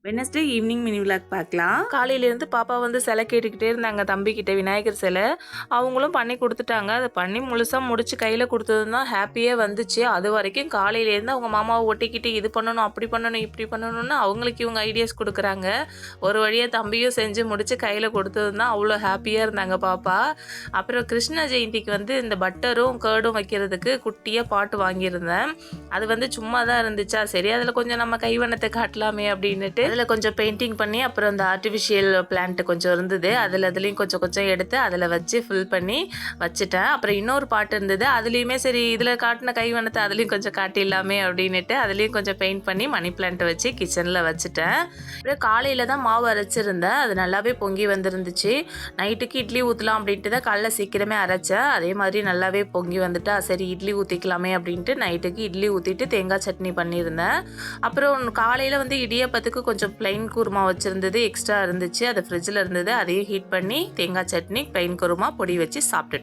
Wednesday evening mini vlog பார்க்கலாம். காலையிலேருந்து பாப்பா வந்து சிலை கேட்டுக்கிட்டே இருந்தாங்க தம்பிக்கிட்ட, விநாயகர் சிலை. அவங்களும் பண்ணி கொடுத்துட்டாங்க. அதை பண்ணி முழுசாக முடிச்சு கையில் கொடுத்தது தான் ஹாப்பியே வந்துச்சு. அது வரைக்கும் காலையிலேருந்து அவங்க மாமாவை ஒட்டிக்கிட்டு இது பண்ணணும், அப்படி பண்ணணும், இப்படி பண்ணணும்னு அவங்களுக்கு இவங்க ஐடியாஸ் கொடுக்குறாங்க. ஒரு வழியாக தம்பியும் செஞ்சு முடிச்சு கையில் கொடுத்தது தான் அவ்வளோ ஹாப்பியாக இருந்தாங்க பாப்பா. அப்புறம் கிருஷ்ண ஜெயந்திக்கு வந்து இந்த பட்டரும் கேர்டும் வைக்கிறதுக்கு குட்டியாக பாட்டு வாங்கியிருந்தேன். அது வந்து சும்மா தான் இருந்துச்சா, சரி அதில் கொஞ்சம் நம்ம கைவண்ணத்தை காட்டலாமே அப்படின்னுட்டு அதில் கொஞ்சம் பெயிண்டிங் பண்ணி, அப்புறம் இந்த ஆர்டிஃபிஷியல் பிளான்ட் கொஞ்சம் இருந்தது, அதுலேயும் கொஞ்சம் கொஞ்சம் எடுத்து அதில் வச்சு ஃபில் பண்ணி வச்சுட்டேன். அப்புறம் இன்னொரு பாட்டு இருந்தது, அதுலேயுமே சரி இதில் காட்டின கைவண்ணத்தை அதுலேயும் கொஞ்சம் காட்டிடலாமே அப்படின்னுட்டு அதுலேயும் கொஞ்சம் பெயிண்ட் பண்ணி மணி பிளான்ட்டை வச்சு கிச்சனில் வச்சுட்டேன். அப்புறம் காலையில் தான் மாவு அரைச்சிருந்தேன், அது நல்லாவே பொங்கி வந்துருந்துச்சு. நைட்டுக்கு இட்லி ஊற்றலாம் அப்படின்ட்டு தான் காலைல சீக்கிரமே அரைச்சேன். அதே மாதிரி நல்லாவே பொங்கி வந்துட்டா, சரி இட்லி ஊற்றிக்கலாமே அப்படின்ட்டு நைட்டுக்கு இட்லி ஊற்றிட்டு தேங்காய் சட்னி பண்ணியிருந்தேன். அப்புறம் காலையில் வந்து இடியாப்பத்துக்கு கொஞ்சம் பிளைன் குருமா வச்சுருந்தது எக்ஸ்ட்ரா இருந்துச்சு, அது ஃப்ரிட்ஜில் இருந்தது, அதையும் ஹீட் பண்ணி தேங்காய் சட்னி பிளைன் குருமா பொடி வச்சு சாப்பிட்டுட்டேன்.